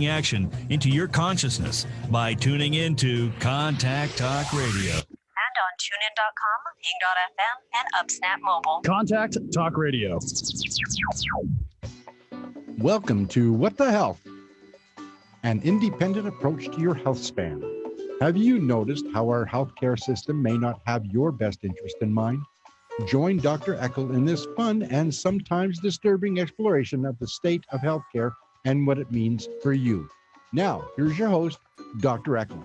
action into your consciousness by tuning in to Contact Talk Radio. And on TuneIn.com, Ping.fm, and UpSnap Mobile. Contact Talk Radio. Welcome to What the Health, an independent approach to your health span. Have you noticed how our healthcare system may not have your best interest in mind? Join Dr. Eckel in this fun and sometimes disturbing exploration of the state of healthcare and what it means for you. Now, here's your host, Dr. Eckel.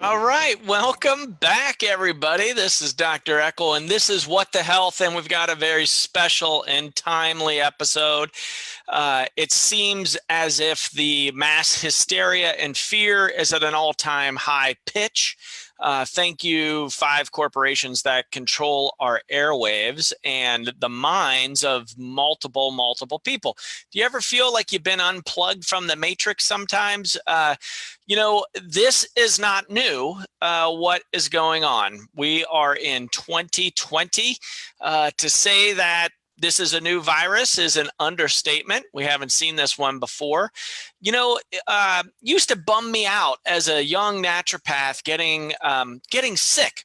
All right, welcome back, everybody. This is Dr. Eckel, and this is What the Health, and we've got a very special and timely episode. It seems as if the mass hysteria and fear is at an all-time high pitch. Thank you, 5 corporations that control our airwaves and the minds of multiple people. Do you ever feel like you've been unplugged from the matrix sometimes? This is not new, what is going on. We are in 2020. To say that this is a new virus is an understatement. We haven't seen this one before. Used to bum me out as a young naturopath getting sick.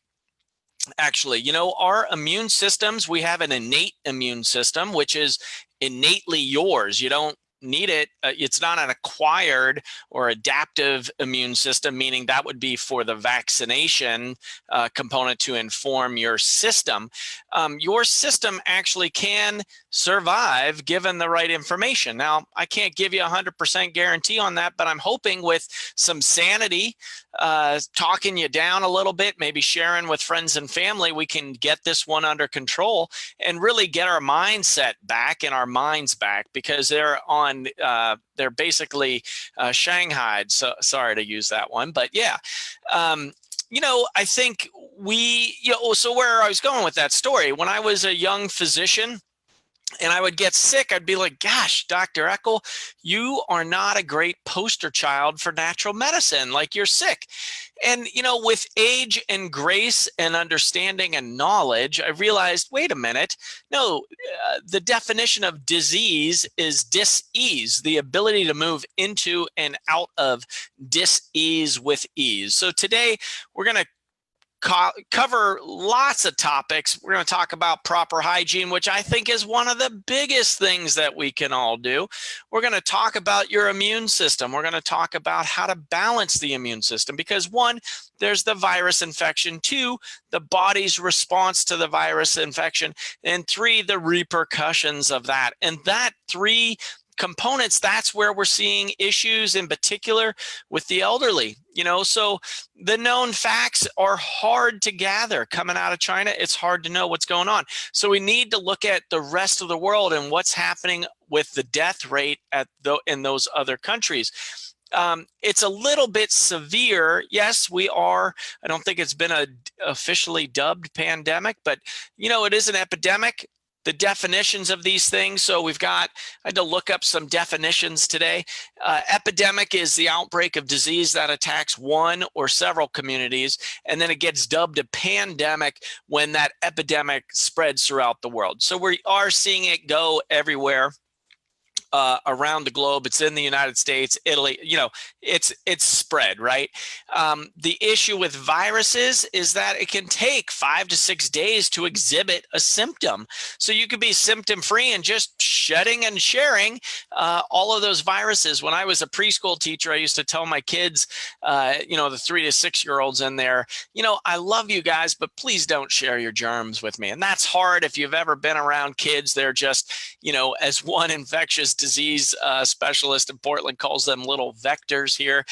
Actually, our immune systems, we have an innate immune system, which is innately yours. You don't need it. It's not an acquired or adaptive immune system, meaning that would be for the vaccination component to inform your system. Your system actually can survive given the right information. Now, I can't give you 100% guarantee on that, but I'm hoping with some sanity, talking you down a little bit, maybe sharing with friends and family, we can get this one under control and really get our mindset back and our minds back, because they're basically shanghaied. So sorry to use that one, but yeah. I think so where I was going with that story, when I was a young physician and I would get sick, I'd be like, gosh, Dr. Eckel, you are not a great poster child for natural medicine. Like, you're sick. And, with age and grace and understanding and knowledge, I realized, wait a minute, no, the definition of disease is dis-ease, the ability to move into and out of dis-ease with ease. So today we're going to cover lots of topics. We're going to talk about proper hygiene, which I think is one of the biggest things that we can all do. We're going to talk about your immune system. We're going to talk about how to balance the immune system, because 1, there's the virus infection, 2, the body's response to the virus infection, and 3, the repercussions of that. And that 3 components, that's where we're seeing issues in particular with the elderly. So the known facts are hard to gather. Coming out of China, it's hard to know what's going on. So we need to look at the rest of the world and what's happening with the death rate in those other countries. It's a little bit severe. Yes, we are. I don't think it's been a officially dubbed pandemic, but it is an epidemic. The definitions of these things. So I had to look up some definitions today. Epidemic is the outbreak of disease that attacks one or several communities, and then it gets dubbed a pandemic when that epidemic spreads throughout the world. So we are seeing it go everywhere. Around the globe. It's in the United States, Italy, it's spread, right? The issue with viruses is that it can take 5 to 6 days to exhibit a symptom. So you could be symptom-free and just shedding and sharing all of those viruses. When I was a preschool teacher, I used to tell my kids, the 3 to 6 year olds in there, I love you guys, but please don't share your germs with me. And that's hard. If you've ever been around kids, they're just, as one infectious disease specialist in Portland calls them little vectors here.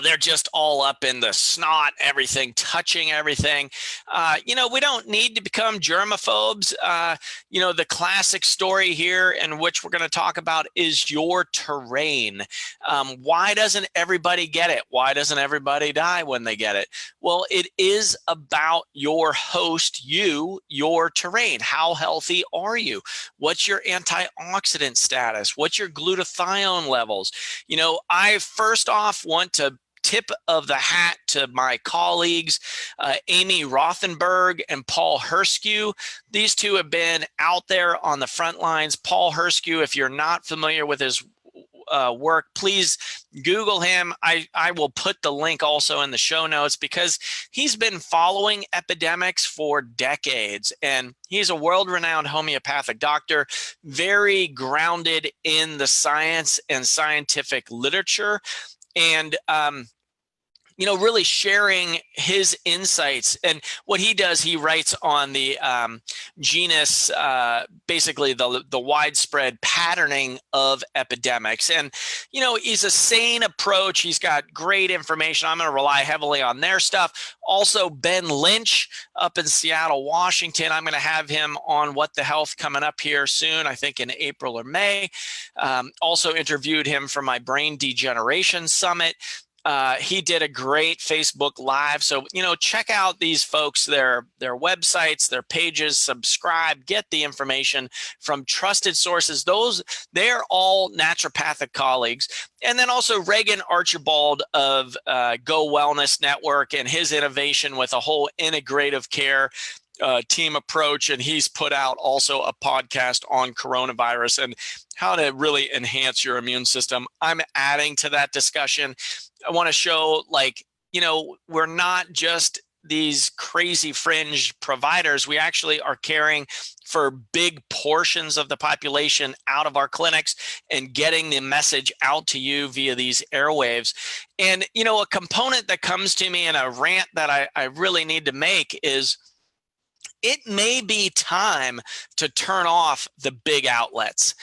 They're just all up in the snot, everything, touching everything. We don't need to become germaphobes. The classic story here, in which we're going to talk about, is your terrain. Why doesn't everybody get it? Why doesn't everybody die when they get it? Well, it is about your host, your terrain. How healthy are you? What's your antioxidant status? What's your glutathione levels? I first off want to tip of the hat to my colleagues, Amy Rothenberg and Paul Herskew. These two have been out there on the front lines. Paul Herskew, if you're not familiar with his work, please Google him. I will put the link also in the show notes, because he's been following epidemics for decades, and he's a world-renowned homeopathic doctor, very grounded in the science and scientific literature, and really sharing his insights. And what he does, he writes on the genus, basically the widespread patterning of epidemics. And, he's a sane approach. He's got great information. I'm going to rely heavily on their stuff. Also, Ben Lynch up in Seattle, Washington. I'm going to have him on What the Health coming up here soon, I think in April or May. Also interviewed him for my Brain Degeneration Summit. He did a great Facebook Live. So, check out these folks, their websites, their pages, subscribe, get the information from trusted sources. They're all naturopathic colleagues. And then also Reagan Archibald of Go Wellness Network and his innovation with a whole integrative care team approach. And he's put out also a podcast on coronavirus and how to really enhance your immune system. I'm adding to that discussion. I want to show, we're not just these crazy fringe providers. We actually are caring for big portions of the population out of our clinics and getting the message out to you via these airwaves. And, a component that comes to me in a rant that I really need to make is, it may be time to turn off the big outlets.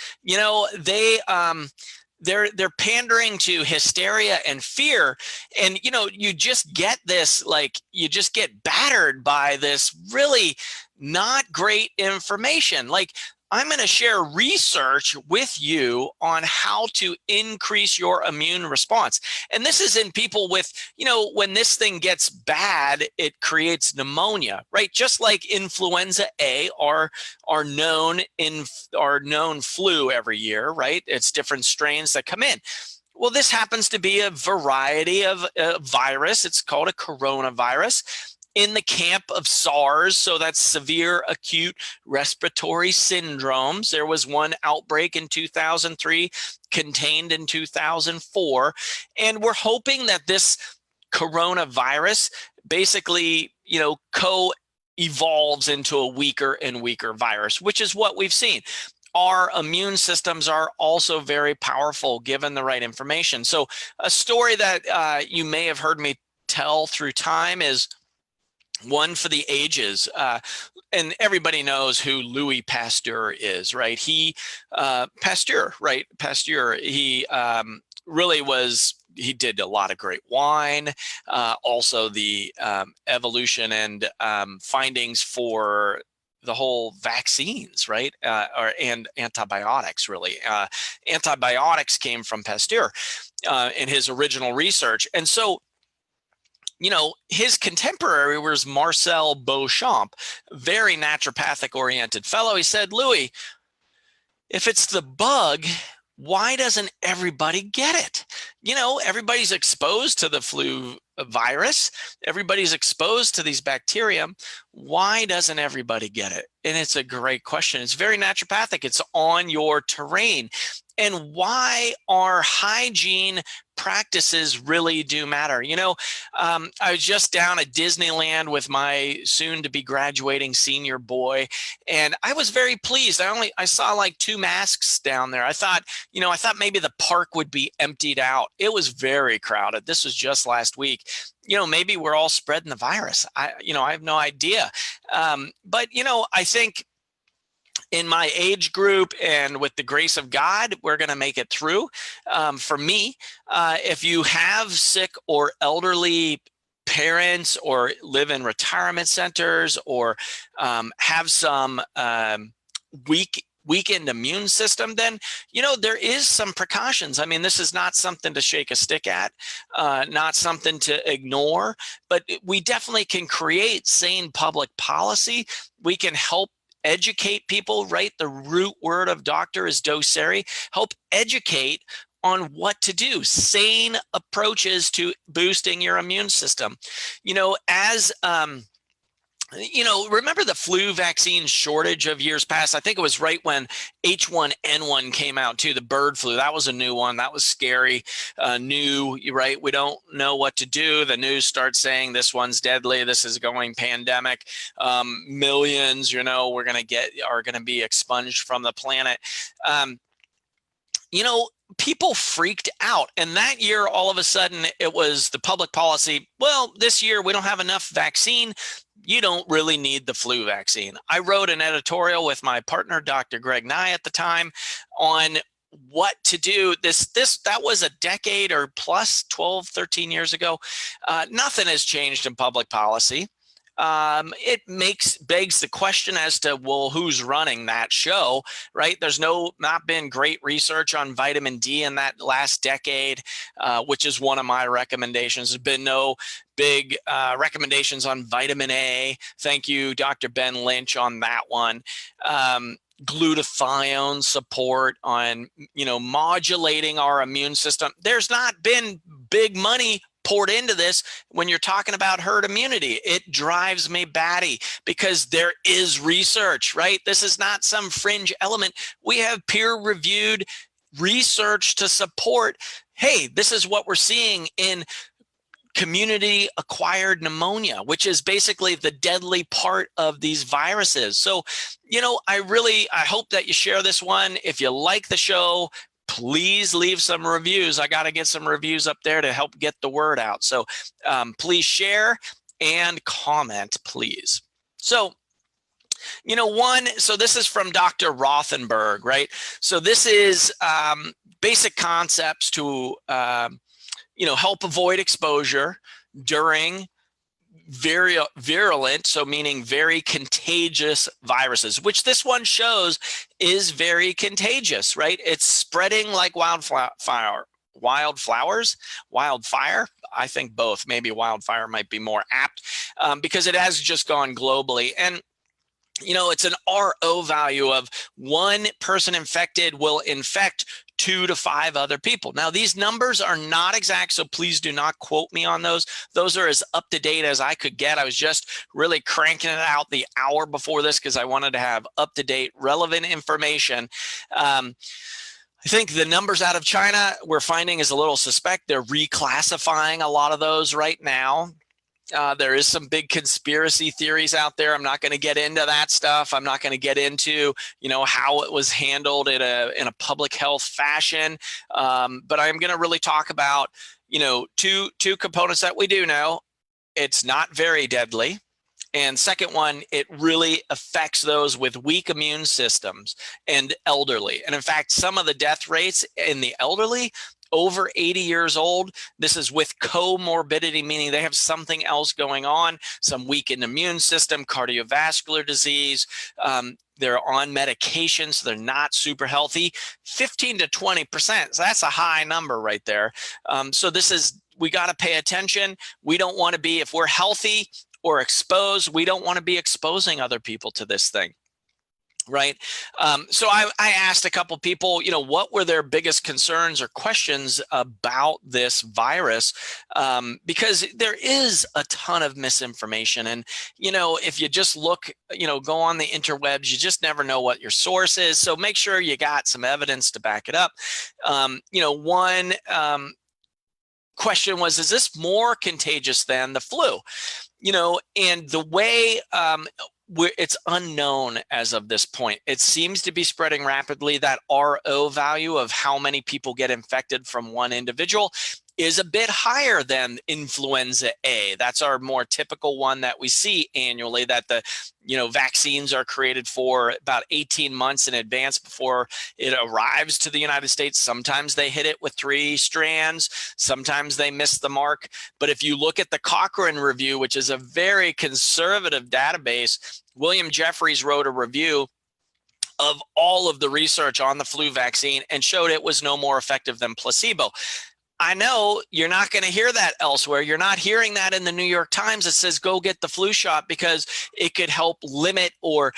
They're pandering to hysteria and fear. And, you just get this, you just get battered by this really not great information. I'm going to share research with you on how to increase your immune response. And this is in people with, when this thing gets bad, it creates pneumonia, right? Just like influenza A are known flu every year, right? It's different strains that come in. Well, this happens to be a variety of virus. It's called a coronavirus. In the camp of SARS, so that's severe acute respiratory syndromes. There was one outbreak in 2003, contained in 2004. And we're hoping that this coronavirus basically, co-evolves into a weaker and weaker virus, which is what we've seen. Our immune systems are also very powerful given the right information. So a story that you may have heard me tell through time is one for the ages. And everybody knows who Louis Pasteur is, right? Pasteur, he really was, he did a lot of great wine. Also the evolution and findings for the whole vaccines, right? And antibiotics, really. Antibiotics came from Pasteur in his original research. And so, his contemporary was Marcel Beauchamp, very naturopathic oriented fellow. He said, Louis, if it's the bug, why doesn't everybody get it? Everybody's exposed to the flu virus. Everybody's exposed to these bacteria. Why doesn't everybody get it? And it's a great question. It's very naturopathic. It's on your terrain. And why our hygiene practices really do matter. I was just down at Disneyland with my soon to be graduating senior boy, and I was very pleased. I saw like 2 masks down there. I thought maybe the park would be emptied out. It was very crowded. This was just last week. Maybe we're all spreading the virus. I have no idea. But I think in my age group and with the grace of God, we're going to make it through. For me, if you have sick or elderly parents or live in retirement centers or have some weakened immune system, then, there is some precautions. I mean, this is not something to shake a stick at, not something to ignore, but we definitely can create sane public policy. We can help educate people, right? The root word of doctor is docere. Help educate on what to do, sane approaches to boosting your immune system. As remember the flu vaccine shortage of years past? I think it was right when H1N1 came out too, the bird flu. That was a new one. That was scary, new, right? We don't know what to do. The news starts saying this one's deadly. This is going pandemic. Millions, are going to be expunged from the planet. People freaked out. And that year, all of a sudden, it was the public policy. Well, this year we don't have enough vaccine. You don't really need the flu vaccine. I wrote an editorial with my partner, Dr. Greg Nye at the time, on what to do. That was a decade or plus, 12, 13 years ago. Nothing has changed in public policy. It begs the question as to, well, who's running that show, right? There's not been great research on vitamin D in that last decade, which is one of my recommendations. There's been no big recommendations on vitamin A. Thank you, Dr. Ben Lynch, on that one. Glutathione support on, modulating our immune system. There's not been big money poured into this when you're talking about herd immunity. It drives me batty because there is research, right? This is not some fringe element. We have peer-reviewed research to support, hey, this is what we're seeing in community-acquired pneumonia, which is basically the deadly part of these viruses. So, I hope that you share this one. If you like the show, please leave some reviews. I got to get some reviews up there to help get the word out. So please share and comment, please. So, so this is from Dr. Rothenberg, right? So this is basic concepts to, help avoid exposure during very virulent, so meaning very contagious viruses, which this one shows is very contagious, right? It's spreading like wildfire. I think both. Maybe wildfire might be more apt because it has just gone globally. And it's an RO value of one person infected will infect 2 to 5 other people. Now, these numbers are not exact, so please do not quote me on those. Those are as up to date as I could get. I was just really cranking it out the hour before this because I wanted to have up to date, relevant information. I think the numbers out of China we're finding is a little suspect. They're reclassifying a lot of those right now. There is some big conspiracy theories out there. I'm not going to get into that stuff. I'm not going to get into, how it was handled in a public health fashion. But I'm going to really talk about, two components that we do know. It's not very deadly. And second one, it really affects those with weak immune systems and elderly. And in fact, some of the death rates in the elderly over 80 years old, this is with comorbidity, meaning they have something else going on, some weakened immune system, cardiovascular disease, they're on medication, so they're not super healthy, 15 to 20%. So that's a high number right there. So we got to pay attention. We don't want to be, if we're healthy or exposed, we don't want to be exposing other people to this thing. Right. So I asked a couple people, what were their biggest concerns or questions about this virus? Because there is a ton of misinformation. And, if you just look, go on the interwebs, you just never know what your source is. So make sure you got some evidence to back it up. One question was, is this more contagious than the flu? And the way it's unknown as of this point. It seems to be spreading rapidly. That RO value of how many people get infected from one individual is a bit higher than influenza A. That's our more typical one that we see annually, that the vaccines are created for about 18 months in advance before it arrives to the United States. Sometimes they hit it with 3 strands. Sometimes they miss the mark. But if you look at the Cochrane review, which is a very conservative database, William Jeffries wrote a review of all of the research on the flu vaccine and showed it was no more effective than placebo. I know you're not going to hear that elsewhere. You're not hearing that in the New York Times that says go get the flu shot because it could help limit or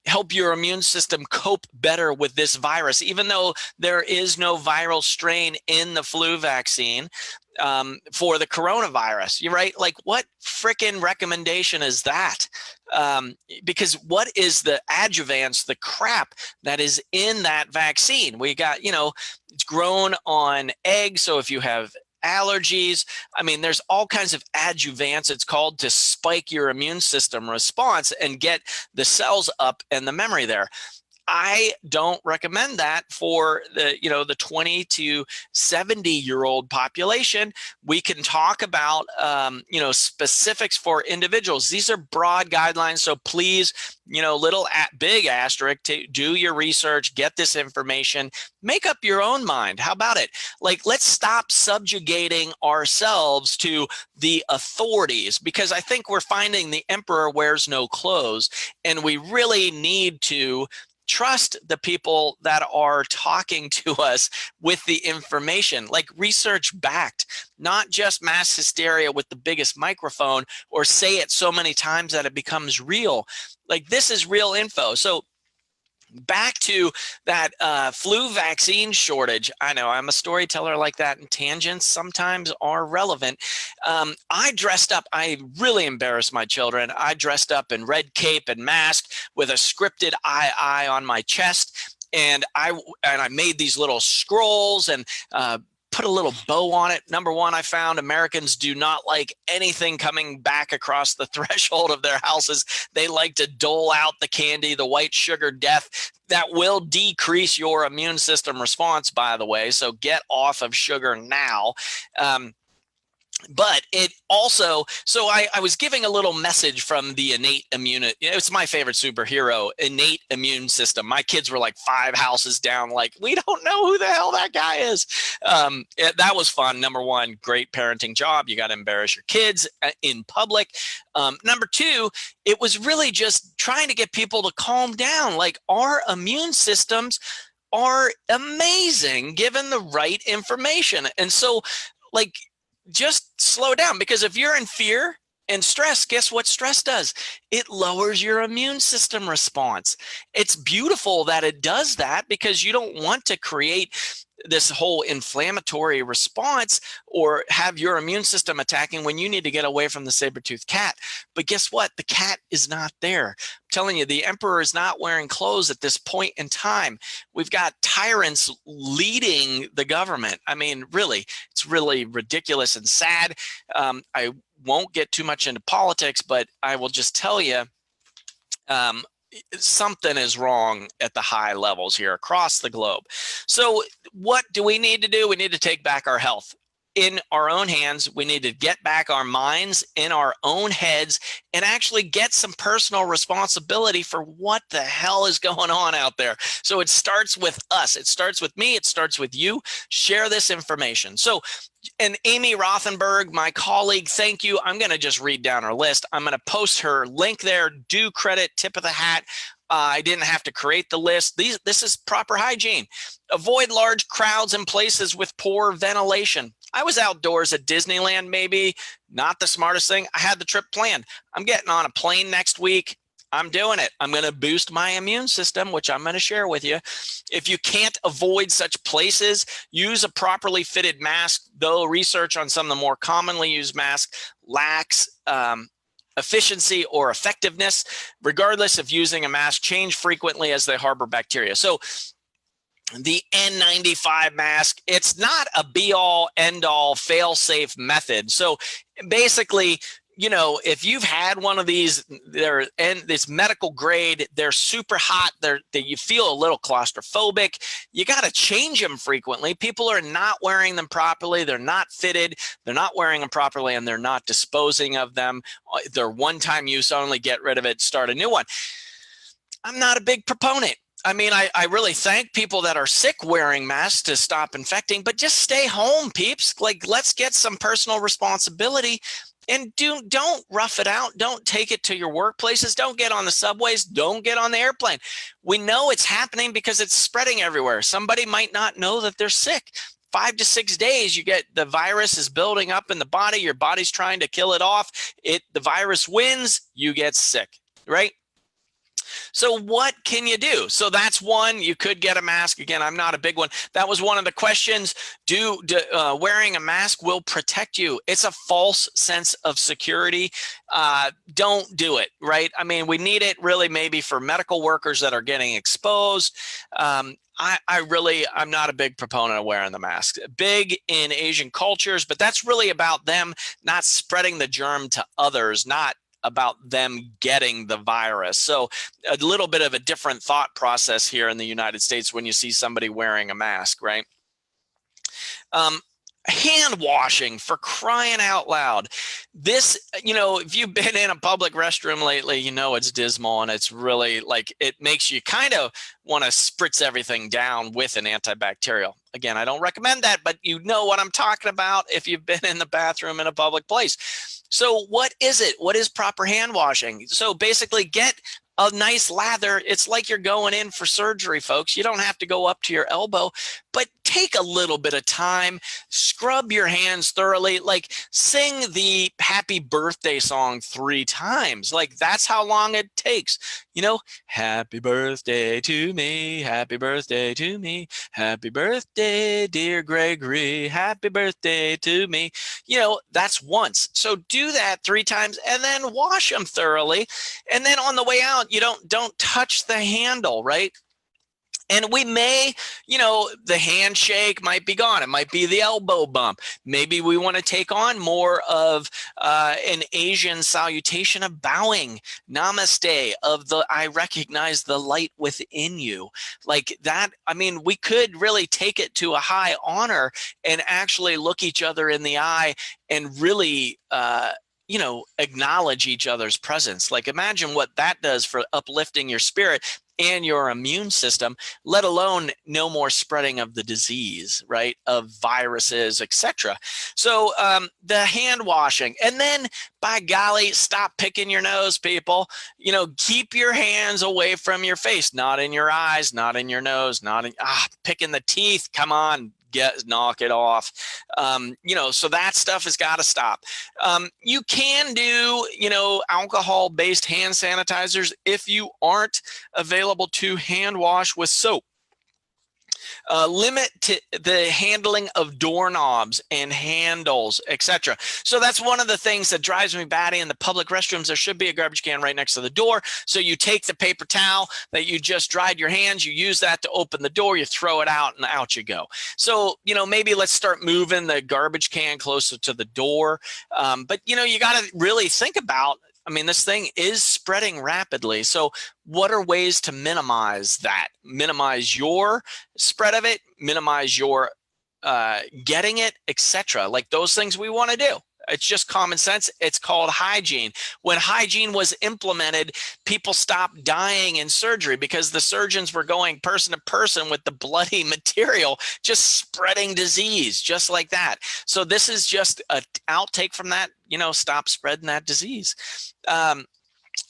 help your immune system cope better with this virus, even though there is no viral strain in the flu vaccine. for the coronavirus. You're right. Like, what frickin' recommendation is that? Because what is the adjuvants, the crap that is in that vaccine? We got, it's grown on eggs. So if you have allergies, I mean, there's all kinds of adjuvants, it's called, to spike your immune system response and get the cells up and the memory there. I don't recommend that for the 20 to 70-year-old population. We can talk about, specifics for individuals. These are broad guidelines. So please, big asterisk, to do your research, get this information, make up your own mind. How about it? Like, let's stop subjugating ourselves to the authorities, because I think we're finding the emperor wears no clothes, and we really need to trust the people that are talking to us with the information, like research backed, not just mass hysteria with the biggest microphone, or say it so many times that it becomes real. Like, this is real info. So back to that flu vaccine shortage. I know I'm a storyteller like that, and tangents sometimes are relevant. I dressed up. I really embarrassed my children. I dressed up in red cape and mask with a scripted I on my chest. And I made these little scrolls and put a little bow on it. Number one, I found Americans do not like anything coming back across the threshold of their houses. They like to dole out the candy, the white sugar death. That will decrease your immune system response, by the way. So get off of sugar now. But it also, so I was giving a little message from the innate immunity. It's my favorite superhero, innate immune system. My kids were like 5 houses down, like, we don't know who the hell that guy is. That was fun. Number one, great parenting job. You got to embarrass your kids in public. Number two, it was really just trying to get people to calm down. Like, our immune systems are amazing given the right information. And so, like, just slow down, because if you're in fear and stress, guess what stress does? It lowers your immune system response. It's beautiful that it does that, because you don't want to create this whole inflammatory response or have your immune system attacking when you need to get away from the saber-toothed cat. But guess what? The cat is not there. I'm telling you, the emperor is not wearing clothes at this point in time. We've got tyrants leading the government. I mean, really, it's really ridiculous and sad. I won't get too much into politics, but I will just tell you, something is wrong at the high levels here across the globe. So what do we need to do? We need to take back our health in our own hands. We need to get back our minds in our own heads and actually get some personal responsibility for what the hell is going on out there. So it starts with us. It starts with me. It starts with you. Share this information. So, and Amy Rothenberg, my colleague, thank you. I'm going to just read down her list. I'm going to post her link there. Due credit, tip of the hat. I didn't have to create the list. This is proper hygiene. Avoid large crowds in places with poor ventilation. I was outdoors at Disneyland, maybe not the smartest thing. I had the trip planned. I'm getting on a plane next week. I'm doing it. I'm going to boost my immune system, which I'm going to share with you. If you can't avoid such places, use a properly fitted mask, though research on some of the more commonly used masks lacks efficiency or effectiveness. Regardless of using a mask, change frequently as they harbor bacteria. So the N95 mask, it's not a be-all, end-all, fail-safe method. So basically, you know, if you've had one of these, this medical grade, they're super hot, you feel a little claustrophobic, you got to change them frequently. People are not wearing them properly. They're not fitted. They're not wearing them properly, and they're not disposing of them. They're one-time use only. Get rid of it. Start a new one. I'm not a big proponent. I mean, I really thank people that are sick wearing masks to stop infecting, but just stay home, peeps. Like, let's get some personal responsibility. And don't rough it out. Don't take it to your workplaces. Don't get on the subways. Don't get on the airplane. We know it's happening because it's spreading everywhere. Somebody might not know that they're sick. 5 to 6 days, you get the virus is building up in the body. Your body's trying to kill it off. The virus wins. You get sick, right? So what can you do? So that's one. You could get a mask. Again, I'm not a big one. That was one of the questions. Wearing a mask will protect you? It's a false sense of security. Don't do it, right? I mean, we need it really maybe for medical workers that are getting exposed. I'm not a big proponent of wearing the mask. Big in Asian cultures, but that's really about them not spreading the germ to others, not about them getting the virus. So a little bit of a different thought process here in the United States when you see somebody wearing a mask, right? Hand washing, for crying out loud. This, if you've been in a public restroom lately, it's dismal, and it's really like, it makes you kind of want to spritz everything down with an antibacterial. Again, I don't recommend that, but you know what I'm talking about if you've been in the bathroom in a public place. So what is it? What is proper hand washing? So basically get a nice lather. It's like you're going in for surgery, folks. You don't have to go up to your elbow, but take a little bit of time, scrub your hands thoroughly, like sing the happy birthday song 3 times. Like that's how long it takes. Happy birthday to me, happy birthday to me, happy birthday, dear Gregory, happy birthday to me. That's once. So do that 3 times and then wash them thoroughly. And then on the way out, you don't touch the handle, right? And we may, the handshake might be gone. It might be the elbow bump. Maybe we want to take on more of an Asian salutation of bowing, namaste, of the I recognize the light within you. Like that, I mean, we could really take it to a high honor and actually look each other in the eye and really acknowledge each other's presence. Like imagine what that does for uplifting your spirit and your immune system, let alone no more spreading of the disease, right? Of viruses, etc. So the hand washing, and then by golly, stop picking your nose, people. Keep your hands away from your face, not in your eyes, not in your nose, not in picking the teeth. Come on. Knock it off. So that stuff has got to stop. You can do, alcohol-based hand sanitizers if you aren't available to hand wash with soap. Limit to the handling of doorknobs and handles, etc. So that's one of the things that drives me batty in the public restrooms. There should be a garbage can right next to the door. So you take the paper towel that you just dried your hands, you use that to open the door, you throw it out, and out you go. So, maybe let's start moving the garbage can closer to the door. But, you got to really think about, this thing is spreading rapidly. So what are ways to minimize that? Minimize your spread of it, minimize your getting it, etc. Like those things we want to do. It's just common sense. It's called hygiene. When hygiene was implemented, people stopped dying in surgery because the surgeons were going person to person with the bloody material, just spreading disease, just like that. So this is just an outtake from that, stop spreading that disease.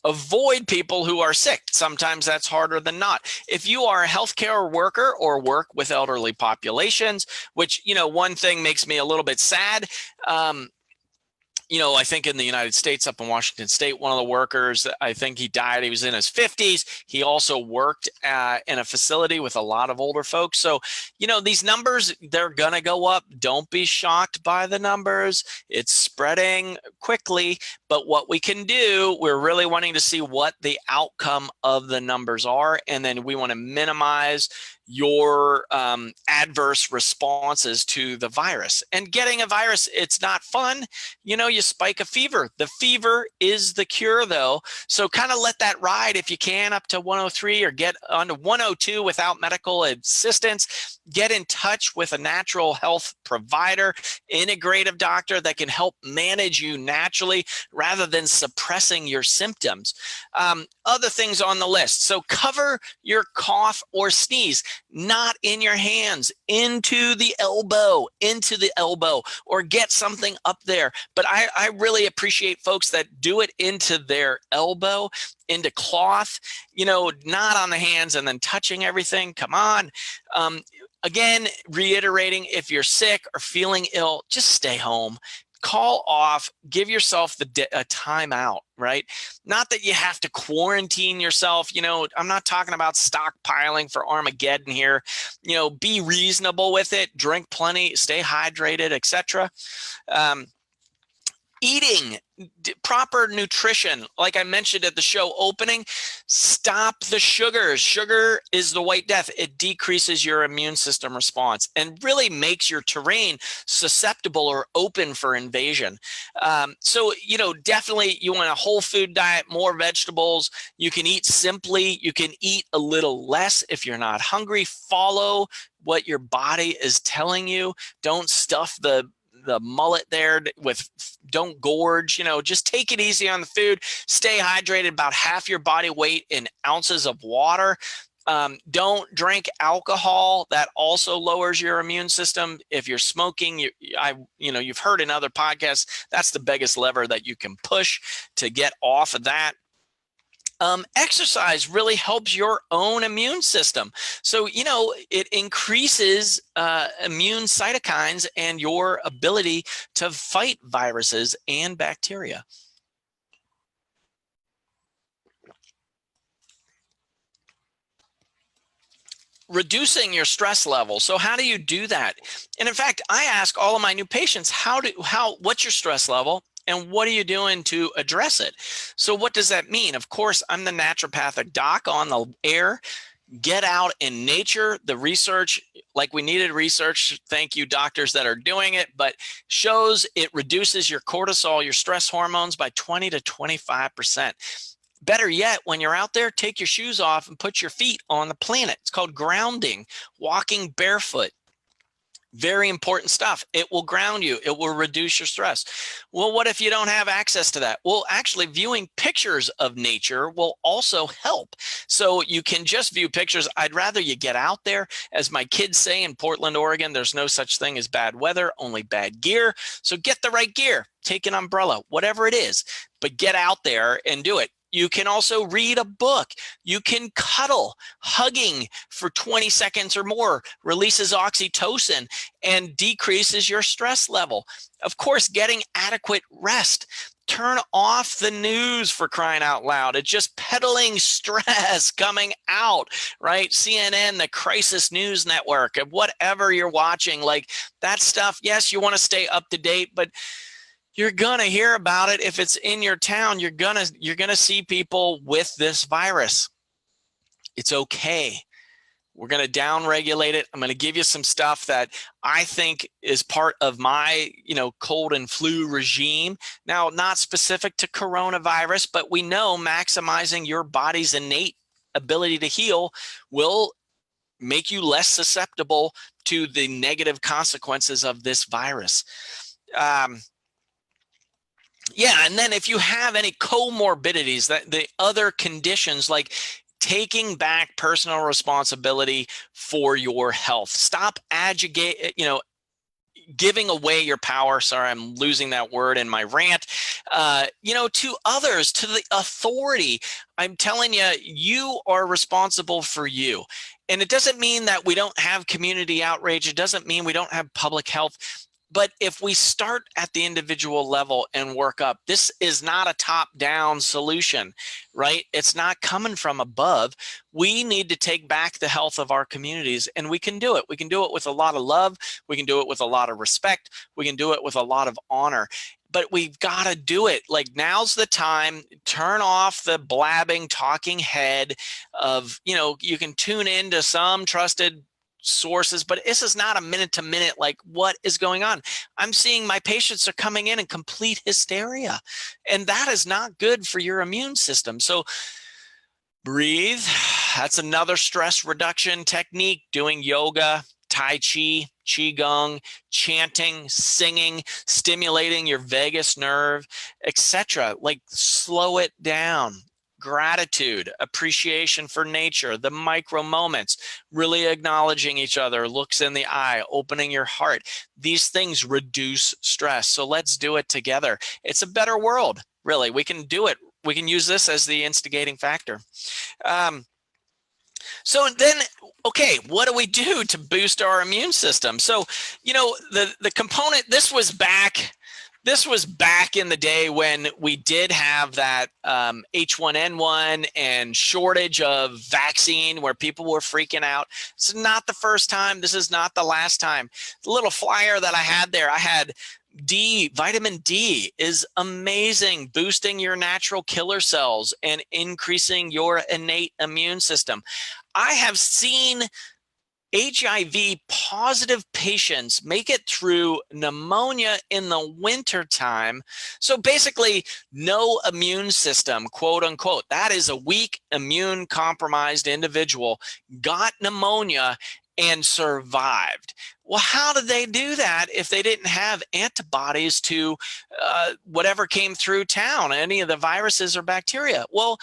Avoid people who are sick. Sometimes that's harder than not. If you are a healthcare worker or work with elderly populations, which, one thing makes me a little bit sad. I think in the United States, up in Washington State, one of the workers, I think he died. He was in his 50s. He also worked in a facility with a lot of older folks. So, these numbers, they're going to go up. Don't be shocked by the numbers. It's spreading quickly. But what we can do, we're really wanting to see what the outcome of the numbers are. And then we want to minimize your adverse responses to the virus. And getting a virus, it's not fun. You spike a fever. The fever is the cure, though. So kind of let that ride if you can up to 103 or get onto 102 without medical assistance. Get in touch with a natural health provider, integrative doctor that can help manage you naturally rather than suppressing your symptoms. Other things on the list. So cover your cough or sneeze, not in your hands, into the elbow, or get something up there. But I really appreciate folks that do it into their elbow, into cloth, not on the hands and then touching everything. Come on. Again, reiterating, if you're sick or feeling ill, just stay home. call off, give yourself a timeout, right? Not that you have to quarantine yourself. You know, I'm not talking about stockpiling for Armageddon here. You know, be reasonable with it, drink plenty, stay hydrated, etc. Eating proper nutrition, like I mentioned at the show opening, stop the sugars. Sugar is the white death. It decreases your immune system response and really makes your terrain susceptible or open for invasion. So, you know, definitely you want a whole food diet, more vegetables. You can eat simply. You can eat a little less if you're not hungry. Follow what your body is telling you. Don't stuff the mullet there with, don't gorge, you know, just take it easy on the food. Stay hydrated, about half your body weight in ounces of water. Don't drink alcohol. That also lowers your immune system. If you're smoking, you've heard in other podcasts, that's the biggest lever that you can push to get off of that. Exercise really helps your own immune system. So, you know, it increases immune cytokines and your ability to fight viruses and bacteria. Reducing your stress level. So how do you do that? And in fact, I ask all of my new patients, what's your stress level? And what are you doing to address it? So what does that mean? Of course, I'm the naturopathic doc on the air. Get out in nature. The research, like we needed research, thank you doctors that are doing it, but shows it reduces your cortisol, your stress hormones by 20 to 25%. Better yet, when you're out there, take your shoes off and put your feet on the planet. It's called grounding, walking barefoot. Very important stuff. It will ground you. It will reduce your stress. Well, what if you don't have access to that? Well, actually, viewing pictures of nature will also help. So you can just view pictures. I'd rather you get out there. As my kids say in Portland, Oregon, there's no such thing as bad weather, only bad gear. So get the right gear. Take an umbrella, whatever it is, but get out there and do it. You can also read a book. You can cuddle. Hugging for 20 seconds or more releases oxytocin and decreases your stress level. Of course, getting adequate rest. Turn off the news, for crying out loud. It's just peddling stress coming out, right? CNN, the Crisis News Network, and whatever you're watching, like that stuff. Yes, you want to stay up to date, but you're gonna hear about it. If it's in your town, you're gonna see people with this virus. It's okay. We're gonna downregulate it. I'm gonna give you some stuff that I think is part of my, cold and flu regime. Now, not specific to coronavirus, but we know maximizing your body's innate ability to heal will make you less susceptible to the negative consequences of this virus. Yeah, and then if you have any comorbidities, that the other conditions, like taking back personal responsibility for your health. Stop giving away your power. Sorry, I'm losing that word in my rant. To others, to the authority. I'm telling you, you are responsible for you. And it doesn't mean that we don't have community outrage. It doesn't mean we don't have public health. But if we start at the individual level and work up, this is not a top-down solution, right? It's not coming from above. We need to take back the health of our communities, and we can do it. We can do it with a lot of love. We can do it with a lot of respect. We can do it with a lot of honor. But we've got to do it. Like, now's the time. Turn off the blabbing, talking head of, you can tune into some trusted sources, but this is not a minute to minute, like, what is going on? I'm seeing my patients are coming in complete hysteria, and that is not good for your immune system. So breathe. That's another stress reduction technique. Doing yoga, Tai Chi, Qigong, chanting, singing, stimulating your vagus nerve, etc. Like, slow it down. Gratitude, appreciation for nature, the micro moments, really acknowledging each other, looks in the eye, opening your heart. These things reduce stress. So let's do it together. It's a better world, really. We can do it. We can use this as the instigating factor. So then, okay, what do we do to boost our immune system? So, the component, this was back This was back in the day when we did have that H1N1 and shortage of vaccine where people were freaking out. It's not the first time. This is not the last time. The little flyer that I had there, I had vitamin D is amazing, boosting your natural killer cells and increasing your innate immune system. I have seen HIV positive patients make it through pneumonia in the wintertime. So basically, no immune system, quote unquote. That is a weak, immune compromised individual, got pneumonia and survived. Well, how did they do that if they didn't have antibodies to whatever came through town, any of the viruses or bacteria? Well,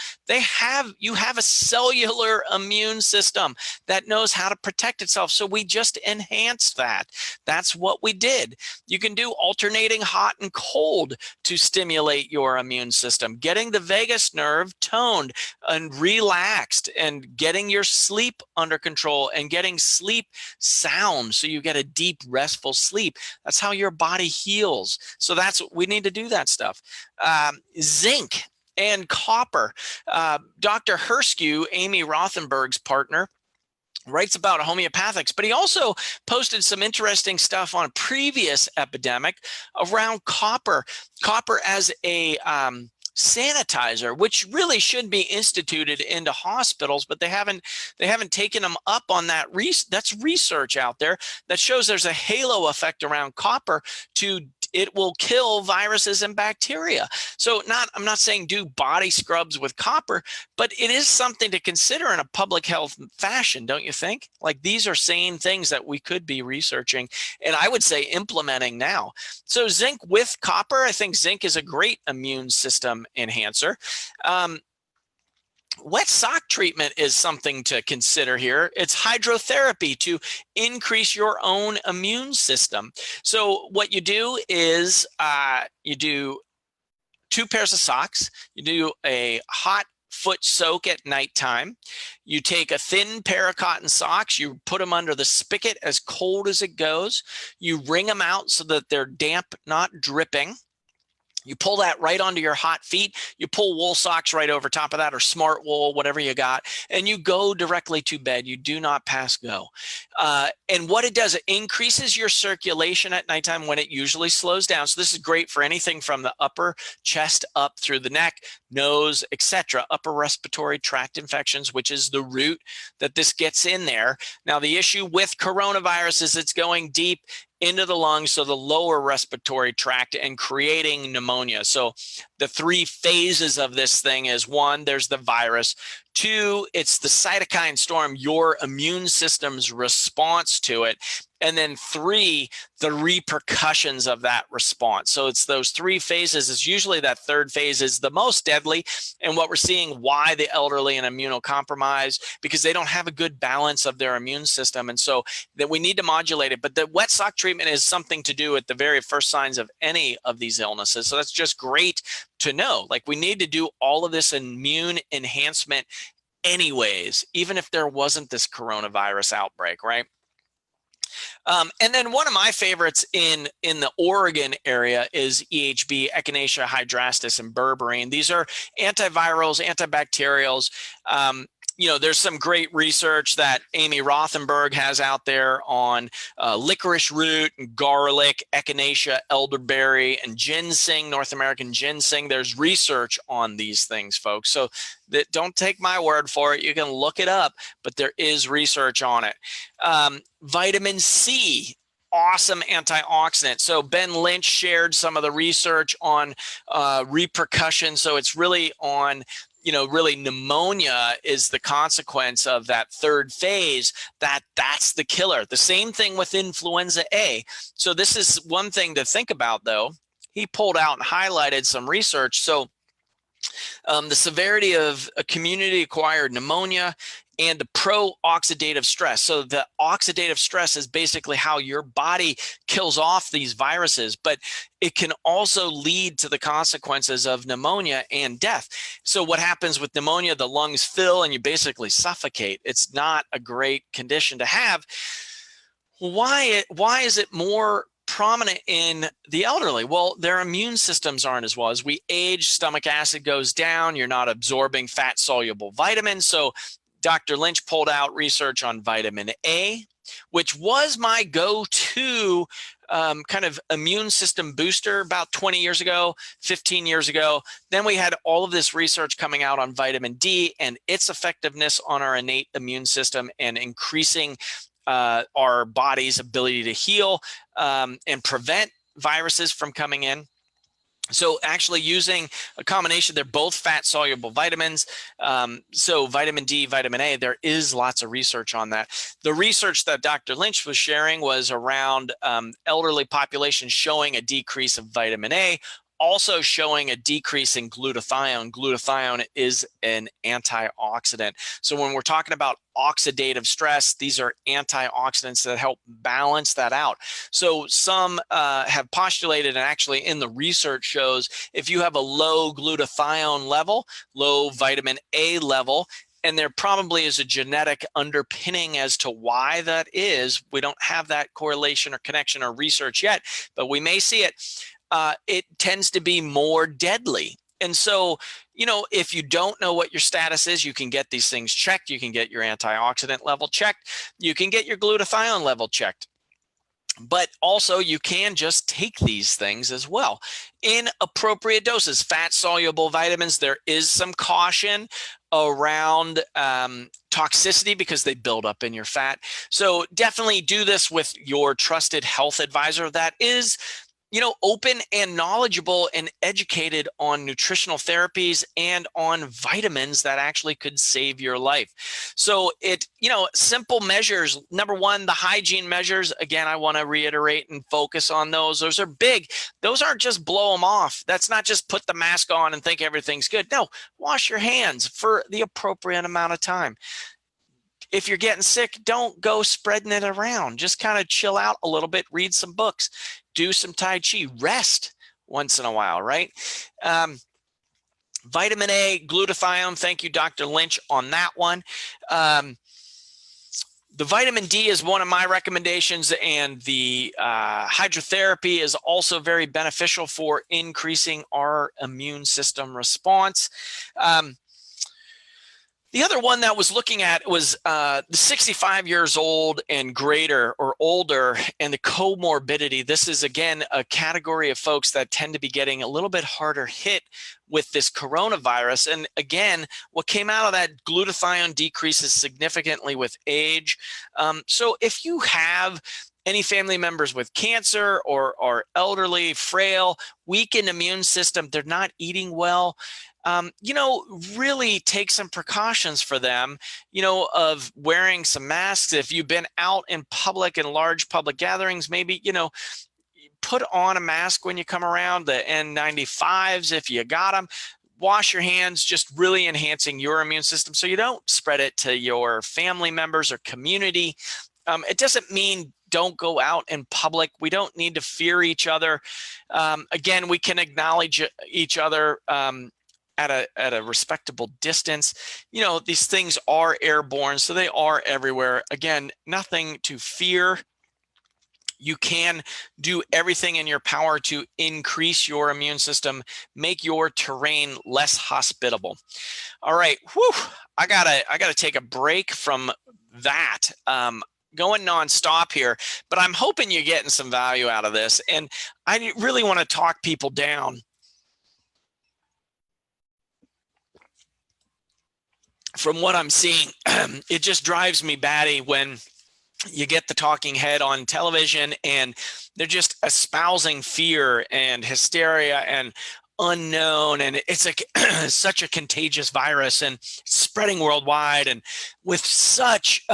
you have a cellular immune system that knows how to protect itself. So we just enhanced that. That's what we did. You can do alternating hot and cold to stimulate your immune system, getting the vagus nerve toned and relaxed, and getting your sleep under control and getting sleep sound so you get a deep restful sleep. That's how your body heals. So we need to do that stuff. Zinc and copper. Dr. Herskew, Amy Rothenberg's partner, writes about homeopathics, but he also posted some interesting stuff on a previous epidemic around copper as a sanitizer, which really should be instituted into hospitals, but they haven't taken them up on that. That's research out there that shows there's a halo effect around copper it will kill viruses and bacteria. So I'm not saying do body scrubs with copper, but it is something to consider in a public health fashion, don't you think? Like, these are sane things that we could be researching, and I would say implementing now. So zinc with copper, I think zinc is a great immune system enhancer. Wet sock treatment is something to consider here. It's hydrotherapy to increase your own immune system. So what you do is you do 2 pairs of socks. You do a hot foot soak at nighttime. You take a thin pair of cotton socks. You put them under the spigot as cold as it goes. You wring them out so that they're damp, not dripping. You pull that right onto your hot feet. You pull wool socks right over top of that, or smart wool, whatever you got, and you go directly to bed. You do not pass go. And what it does, it increases your circulation at nighttime when it usually slows down. So this is great for anything from the upper chest up through the neck, nose, etc., upper respiratory tract infections, which is the root that this gets in there. Now, the issue with coronavirus is it's going deep into the lungs, so the lower respiratory tract, and creating pneumonia. So the 3 phases of this thing is: 1, there's the virus; 2, it's the cytokine storm, your immune system's response to it; and then 3, the repercussions of that response. So it's those 3 phases. Is usually that 3rd phase is the most deadly, and what we're seeing why the elderly and immunocompromised, because they don't have a good balance of their immune system, and so that we need to modulate it. But the wet sock treatment is something to do at the very first signs of any of these illnesses. So that's just great to know. Like, we need to do all of this immune enhancement anyways, even if there wasn't this coronavirus outbreak, right? And then one of my favorites in the Oregon area is EHB, Echinacea hydrastis, and berberine. These are antivirals, antibacterials. There's some great research that Amy Rothenberg has out there on licorice root and garlic, echinacea, elderberry, and ginseng, North American ginseng. There's research on these things, folks. So don't take my word for it. You can look it up, but there is research on it. Vitamin C, awesome antioxidant. So Ben Lynch shared some of the research on repercussions. So it's really on, really pneumonia is the consequence of that 3rd phase. That's the killer. The same thing with influenza A. So this is one thing to think about, though. He pulled out and highlighted some research. So the severity of a community-acquired pneumonia and the pro-oxidative stress. So the oxidative stress is basically how your body kills off these viruses, but it can also lead to the consequences of pneumonia and death. So what happens with pneumonia, the lungs fill and you basically suffocate. It's not a great condition to have. Why is it more prominent in the elderly? Well, their immune systems aren't as well. As we age, stomach acid goes down. You're not absorbing fat-soluble vitamins. So Dr. Lynch pulled out research on vitamin A, which was my go-to kind of immune system booster about 20 years ago, 15 years ago. Then we had all of this research coming out on vitamin D and its effectiveness on our innate immune system and increasing our body's ability to heal and prevent viruses from coming in. So actually using a combination, they're both fat-soluble vitamins. So vitamin D, vitamin A, there is lots of research on that. The research that Dr. Lynch was sharing was around elderly populations showing a decrease of vitamin A, also showing a decrease in glutathione. Glutathione is an antioxidant. So when we're talking about oxidative stress, these are antioxidants that help balance that out. So some have postulated, and actually in the research shows, if you have a low glutathione level, low vitamin A level, and there probably is a genetic underpinning as to why that is. We don't have that correlation or connection or research yet, but we may see it. It tends to be more deadly. And so, you know, if you don't know what your status is, you can get these things checked. You can get your antioxidant level checked. You can get your glutathione level checked. But also you can just take these things as well in appropriate doses. Fat-soluble vitamins, there is some caution around toxicity because they build up in your fat. So definitely do this with your trusted health advisor that is, you know, open and knowledgeable and educated on nutritional therapies and on vitamins that actually could save your life. So simple measures. Number one, the hygiene measures. Again, I want to reiterate and focus on those. Those are big. Those aren't just blow them off. That's not just put the mask on and think everything's good. No, wash your hands for the appropriate amount of time. If you're getting sick, don't go spreading it around. Just kind of chill out a little bit, read some books, do some Tai Chi, rest once in a while, right? Vitamin A, glutathione, thank you, Dr. Lynch, on that one. The vitamin D is one of my recommendations, and the hydrotherapy is also very beneficial for increasing our immune system response. The other one that was looking at was the 65 years old and greater or older and the comorbidity. This is, again, a category of folks that tend to be getting a little bit harder hit with this coronavirus. And again, what came out of that, glutathione decreases significantly with age. So if you have any family members with cancer or elderly, frail, weakened immune system, they're not eating well, really take some precautions for them, of wearing some masks. If you've been out in public and large public gatherings, maybe, put on a mask when you come around, the N95s, if you got them. Wash your hands, just really enhancing your immune system so you don't spread it to your family members or community. It doesn't mean don't go out in public. We don't need to fear each other. Again, we can acknowledge each other at a respectable distance. These things are airborne, so they are everywhere. Again, nothing to fear. You can do everything in your power to increase your immune system, make your terrain less hospitable. All right, I gotta take a break from that. Going nonstop here, but I'm hoping you're getting some value out of this. And I really want to talk people down from what I'm seeing. It just drives me batty when you get the talking head on television and they're just espousing fear and hysteria and unknown, and it's such a contagious virus and spreading worldwide and with such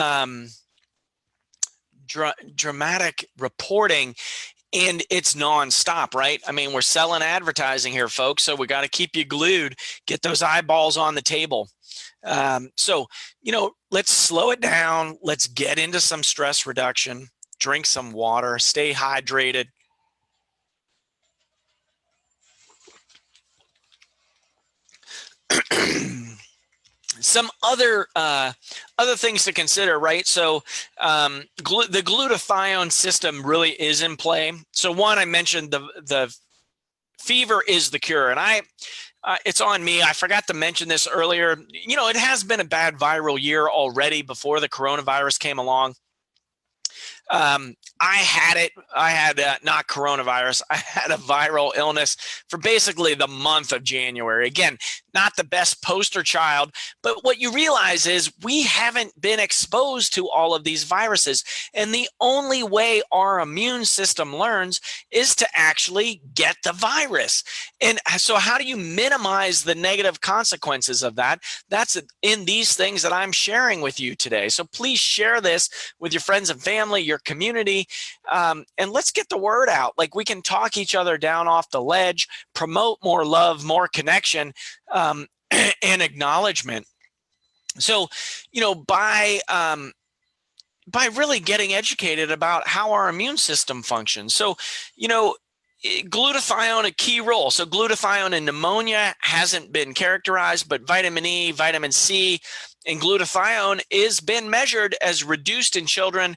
dramatic reporting, and it's nonstop, right? I mean, we're selling advertising here, folks, so we got to keep you glued, get those eyeballs on the table. So, let's slow it down. Let's get into some stress reduction, drink some water, stay hydrated. Some other things to consider, right? So the glutathione system really is in play. So one, I mentioned the fever is the cure, and it's on me. I forgot to mention this earlier. You know, it has been a bad viral year already before the coronavirus came along. I had it. I had not coronavirus. I had a viral illness for basically the month of January. Again, not the best poster child, but what you realize is we haven't been exposed to all of these viruses. And the only way our immune system learns is to actually get the virus. And so how do you minimize the negative consequences of that? That's in these things that I'm sharing with you today. So please share this with your friends and family, your community, and let's get the word out. Like, we can talk each other down off the ledge, promote more love, more connection, and acknowledgement. So, you know, by really getting educated about how our immune system functions. So, you know, glutathione, a key role. So glutathione in pneumonia hasn't been characterized, but vitamin E, vitamin C, and glutathione is been measured as reduced in children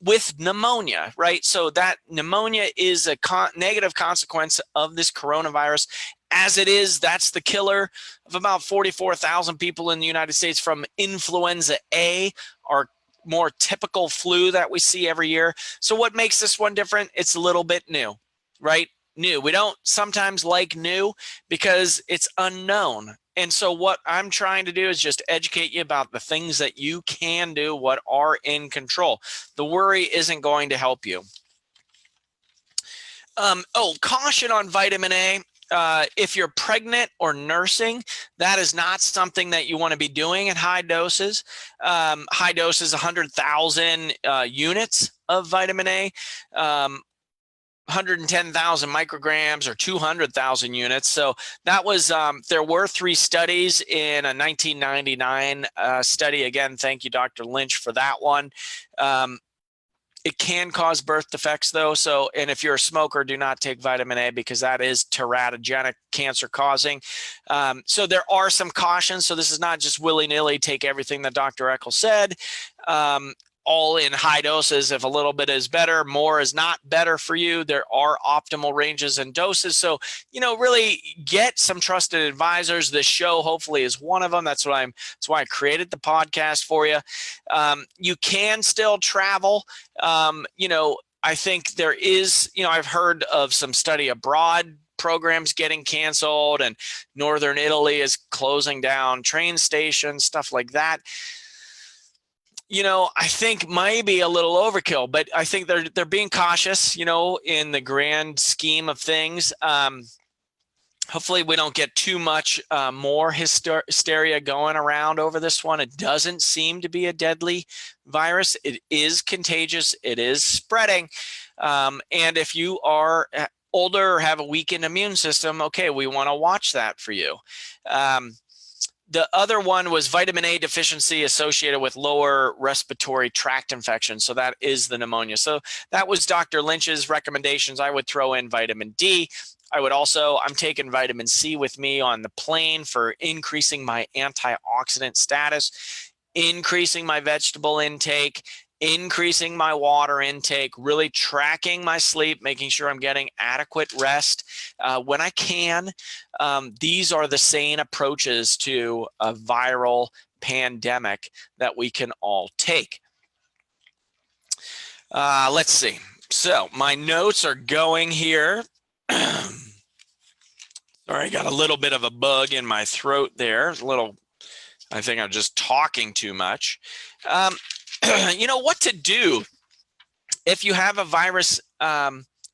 with pneumonia, right? So that pneumonia is a negative consequence of this coronavirus. As it is, that's the killer of about 44,000 people in the United States from influenza A, our more typical flu that we see every year. So what makes this one different? It's a little bit new, right? New. We don't sometimes like new because it's unknown. And so what I'm trying to do is just educate you about the things that you can do, what are in control. The worry isn't going to help you. Caution on vitamin A. If you're pregnant or nursing, that is not something that you want to be doing at high doses. High doses, 100,000 units of vitamin A. 110,000 micrograms or 200,000 units. So that was, there were 3 studies in a 1999 study. Again, thank you, Dr. Lynch, for that one. It can cause birth defects though. So, and if you're a smoker, do not take vitamin A because that is teratogenic, cancer causing. So there are some cautions. So this is not just willy-nilly take everything that Dr. Eckel said. All in high doses. If a little bit is better, more is not better for you. There are optimal ranges and doses. So, you know, really get some trusted advisors. This show hopefully is one of them. That's why I created the podcast for you. You can still travel. You know, I think there is, you know, I've heard of some study abroad programs getting canceled, and Northern Italy is closing down train stations, stuff like that. You know, I think maybe a little overkill, but I think they're being cautious, you know, in the grand scheme of things. Hopefully we don't get too much more hysteria going around over this one. It doesn't seem to be a deadly virus. It is contagious. It is spreading. And if you are older or have a weakened immune system, okay, we want to watch that for you. The other one was vitamin A deficiency associated with lower respiratory tract infection. So that is the pneumonia. So that was Dr. Lynch's recommendations. I would throw in vitamin D. I would also, I'm taking vitamin C with me on the plane for increasing my antioxidant status, increasing my vegetable intake, increasing my water intake, really tracking my sleep, making sure I'm getting adequate rest when I can. These are the sane approaches to a viral pandemic that we can all take. Let's see. So my notes are going here. Sorry, I got a little bit of a bug in my throat there. I think I'm just talking too much. You know what to do if you have a virus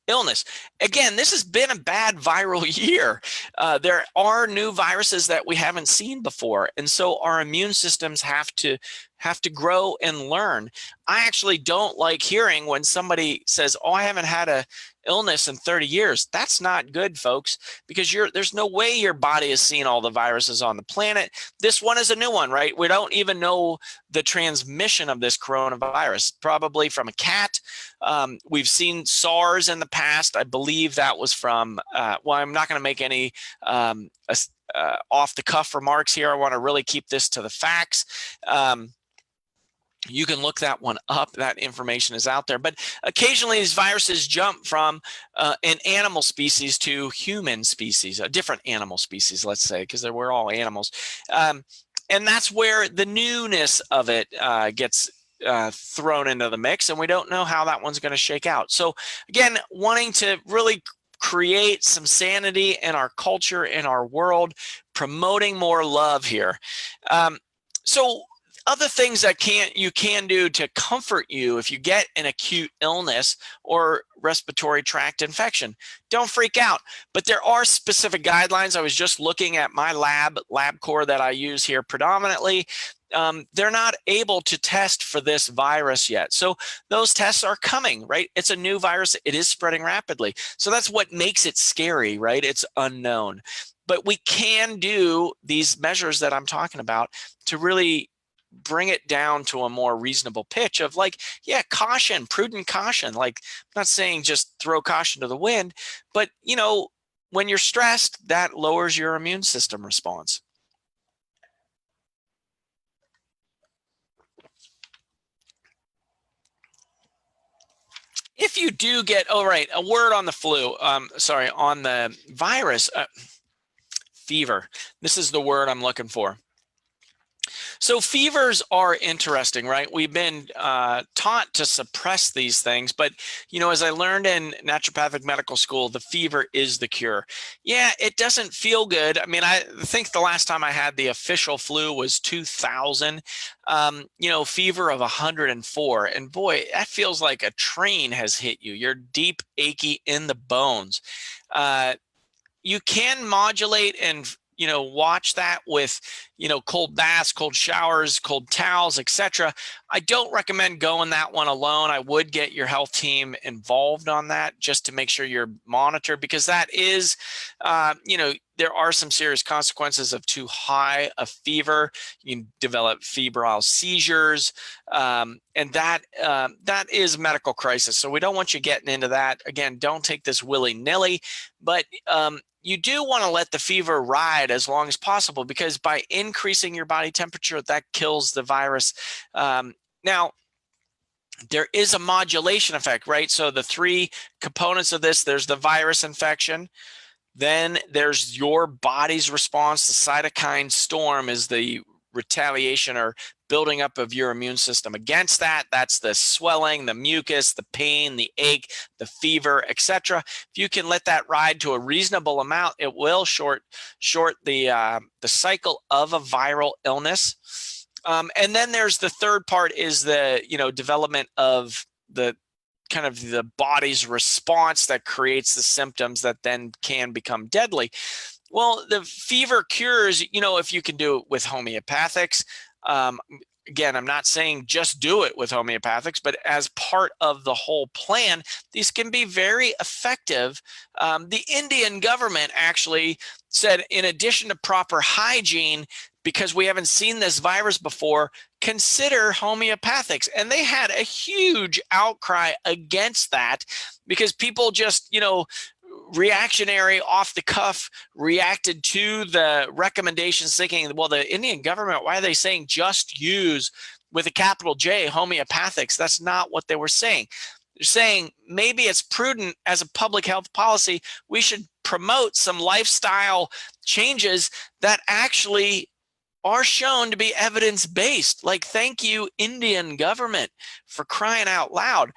illness. Again, this has been a bad viral year. There are new viruses that we haven't seen before, and so our immune systems have to grow and learn. I actually don't like hearing when somebody says, "Oh, I haven't had illness in 30 years. That's not good, folks, because there's no way your body has seen all the viruses on the planet. This one is a new one, right? We don't even know the transmission of this coronavirus, probably from a cat. We've seen SARS in the past. I believe that was from, well, I'm not going to make any off the cuff remarks here. I want to really keep this to the facts. You can look that one up. That information is out there. But occasionally these viruses jump from an animal species to human species, a different animal species, let's say, because we're all animals. And that's where the newness of it gets thrown into the mix, and we don't know how that one's going to shake out. So again, wanting to really create some sanity in our culture, in our world, promoting more love here. So other things that you can do to comfort you if you get an acute illness or respiratory tract infection. Don't freak out, but there are specific guidelines. I was just looking at my LabCorp that I use here predominantly. They're not able to test for this virus yet. So those tests are coming, right? It's a new virus. It is spreading rapidly. So that's what makes it scary, right? It's unknown. But we can do these measures that I'm talking about to really bring it down to a more reasonable pitch of like, yeah, caution, prudent caution. Like, I'm not saying just throw caution to the wind, but you know, when you're stressed, that lowers your immune system response. If you do get, oh, right, a word on the flu, sorry, on the virus, fever. This is the word I'm looking for. So fevers are interesting, right? We've been taught to suppress these things, but you know, as I learned in naturopathic medical school, the fever is the cure. Yeah, it doesn't feel good. I mean, I think the last time I had the official flu was 2000. You know, fever of 104, and boy, that feels like a train has hit you. You're deep, achy in the bones. You can modulate and you know, watch that with, you know, cold baths, cold showers, cold towels, etc. I don't recommend going that one alone. I would get your health team involved on that just to make sure you're monitored, because that is, you know, there are some serious consequences of too high a fever. You can develop febrile seizures, and that is a medical crisis. So we don't want you getting into that. Again, don't take this willy-nilly, but you do want to let the fever ride as long as possible, because by increasing your body temperature, that kills the virus. Now, there is a modulation effect, right? So the three components of this, there's the virus infection, then there's your body's response. The cytokine storm is the retaliation or building up of your immune system against that. That's the swelling, the mucus, the pain, the ache, the fever, etc. If you can let that ride to a reasonable amount, it will short the cycle of a viral illness. And then there's the third part is the, you know, development of the kind of the body's response that creates the symptoms that then can become deadly. Well, the fever cures, you know, if you can do it with homeopathics. Again, I'm not saying just do it with homeopathics, but as part of the whole plan, these can be very effective. The Indian government actually said, in addition to proper hygiene, because we haven't seen this virus before, consider homeopathics. And they had a huge outcry against that because people just, you know, reactionary, off the cuff, reacted to the recommendations thinking, well, the Indian government, why are they saying just use, with a capital J, homeopathics? That's not what they were saying. They're saying maybe it's prudent as a public health policy, we should promote some lifestyle changes that actually are shown to be evidence-based. Like, thank you, Indian government, for crying out loud.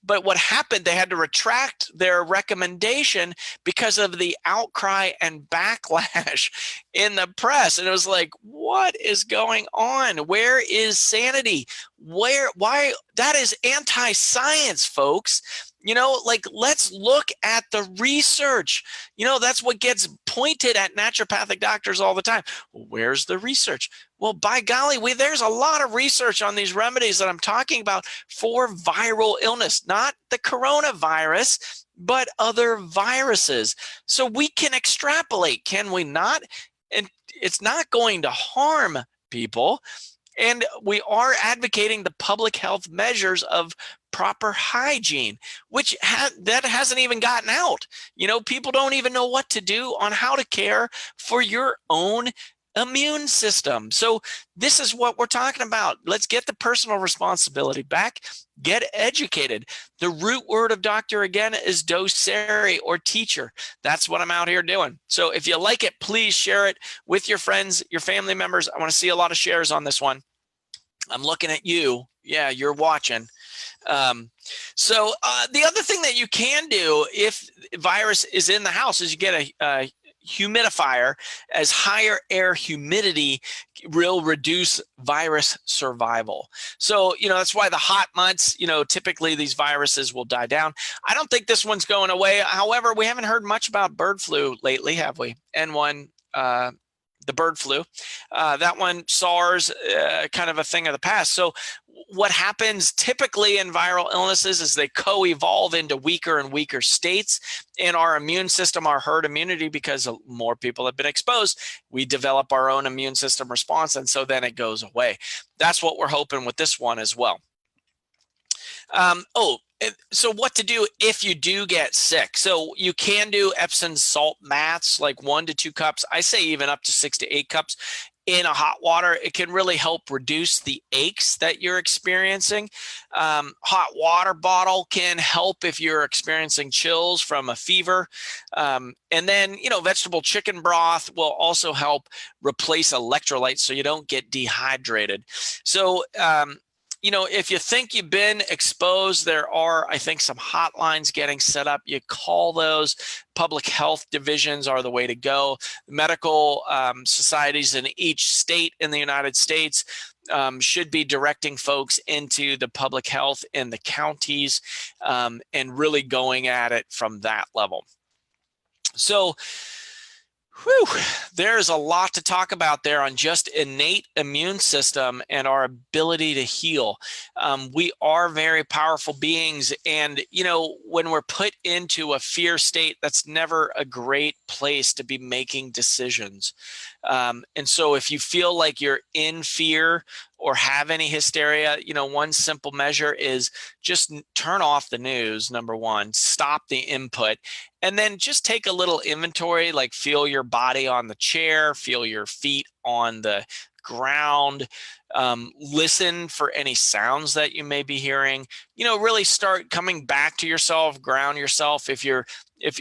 But what happened, they had to retract their recommendation because of the outcry and backlash in the press. And it was like, what is going on? Where is sanity? Why? That is anti-science, folks. You know, like, let's look at the research. You know, that's what gets pointed at naturopathic doctors all the time. Well, where's the research? Well, by golly, there's a lot of research on these remedies that I'm talking about for viral illness, not the coronavirus, but other viruses. So we can extrapolate, can we not? And it's not going to harm people. And we are advocating the public health measures of proper hygiene, which that hasn't even gotten out. People don't even know what to do on how to care for your own immune system. So this is what we're talking about. Let's get the personal responsibility back. Get educated. The root word of doctor, again, is docere, or teacher. That's what I'm out here doing. So if you like it, please share it with your friends, your family members. I want to see a lot of shares on this one. I'm looking at you. Yeah, you're watching. So the other thing that you can do if virus is in the house is you get a humidifier, as higher air humidity will reduce virus survival. So, that's why the hot months, typically these viruses will die down. I don't think this one's going away. However, we haven't heard much about bird flu lately, have we? N1, the bird flu, that one, SARS, kind of a thing of the past. So what happens typically in viral illnesses is they co-evolve into weaker and weaker states, and our immune system, our herd immunity, because more people have been exposed, we develop our own immune system response, and so then it goes away. That's what we're hoping with this one as well. So what to do if you do get sick? So you can do Epsom salt baths, like 1 to 2 cups. I say even up to 6 to 8 cups in a hot water. It can really help reduce the aches that you're experiencing. Hot water bottle can help if you're experiencing chills from a fever. And then, vegetable chicken broth will also help replace electrolytes so you don't get dehydrated. So, if you think you've been exposed, there are, I think, some hotlines getting set up. You call those. Public health divisions are the way to go. Medical societies in each state in the United States should be directing folks into the public health in the counties and really going at it from that level. So, there's a lot to talk about there on just innate immune system and our ability to heal. We are very powerful beings, and when we're put into a fear state, that's never a great place to be making decisions. And so if you feel like you're in fear or have any hysteria, one simple measure is just turn off the news, number one, stop the input, and then just take a little inventory, like feel your body on the chair, feel your feet on the ground, listen for any sounds that you may be hearing, really start coming back to yourself, ground yourself.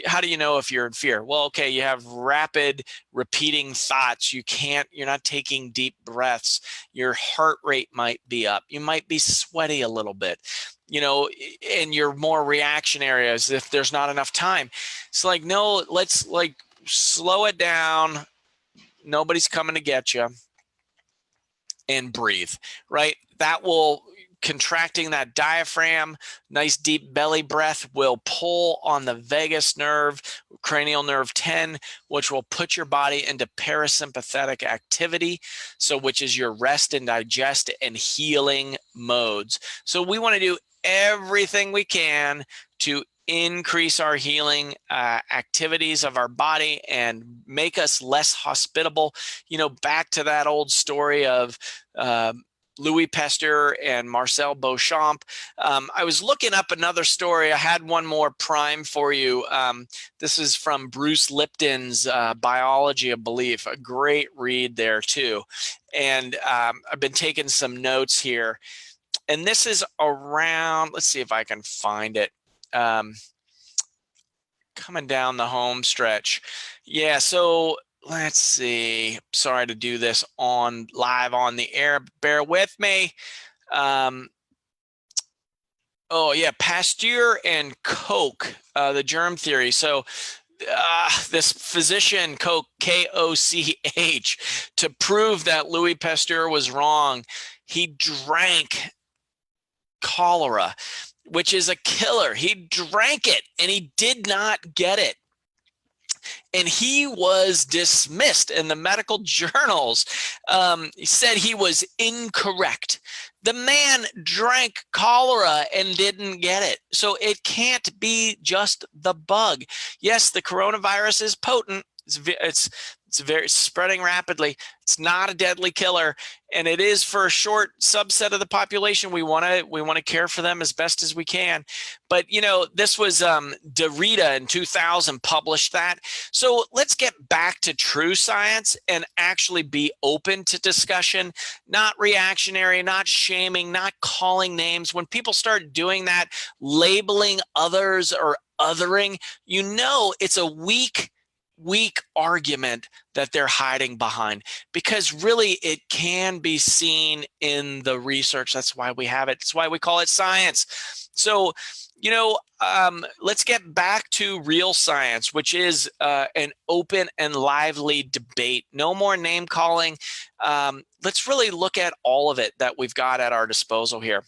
How do you know if you're in fear? Well, okay, you have rapid repeating thoughts. You're not taking deep breaths. Your heart rate might be up. You might be sweaty a little bit, and you're more reactionary as if there's not enough time. It's like, no, let's slow it down. Nobody's coming to get you. And breathe, right? That will, contracting that diaphragm, nice deep belly breath will pull on the vagus nerve, cranial nerve 10, which will put your body into parasympathetic activity, which is your rest and digest and healing modes. So we want to do everything we can to increase our healing activities of our body and make us less hospitable. Back to that old story of Louis Pasteur and Marcel Beauchamp. I was looking up another story. I had one more prime for you. This is from Bruce Lipton's Biology of Belief, a great read there too. And I've been taking some notes here. And this is around, let's see if I can find it. Coming down the home stretch. Yeah, so let's see. Sorry to do this live on the air. Bear with me. Pasteur and Koch, the germ theory. So this physician, Koch, K-O-C-H, to prove that Louis Pasteur was wrong, he drank cholera, which is a killer. He drank it and he did not get it. and he was dismissed in the medical journals. He said he was incorrect. The man drank cholera and didn't get it. So it can't be just the bug. Yes, the coronavirus is potent. It's very spreading rapidly. It's not a deadly killer, and it is for a short subset of the population. We want to care for them as best as we can. But this was Derrida in 2000 published that. So let's get back to true science and actually be open to discussion, not reactionary, not shaming, not calling names. When people start doing that, labeling others or othering, it's a weak argument that they're hiding behind, because really it can be seen in the research. That's why we have it. That's why we call it science. So, let's get back to real science, which is an open and lively debate. No more name calling. Let's really look at all of it that we've got at our disposal here.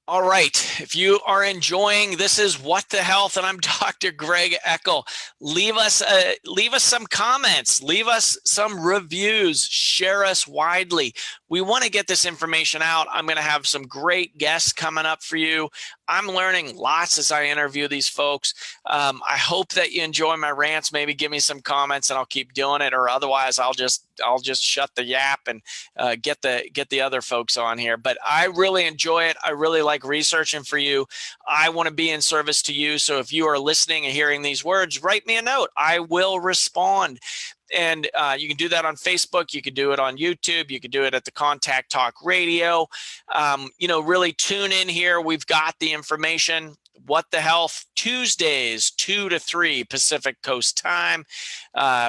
All right. If you are enjoying, this is What the Health, and I'm Dr. Greg Eckel. Leave us some comments. Leave us some reviews. Share us widely. We want to get this information out. I'm going to have some great guests coming up for you. I'm learning lots as I interview these folks. I hope that you enjoy my rants. Maybe give me some comments, and I'll keep doing it. Or otherwise, I'll just shut the yap and get the other folks on here. But I really enjoy it. I really like researching for you. I want to be in service to you. So if you are listening and hearing these words, write me a note. I will respond. And you can do that on Facebook. You can do it on YouTube. You can do it at the Contact Talk Radio. Really tune in here. We've got the information. What the Health, Tuesdays, 2 to 3 Pacific Coast time,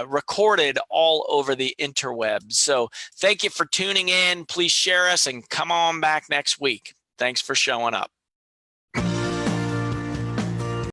recorded all over the interwebs. So thank you for tuning in. Please share us and come on back next week. Thanks for showing up.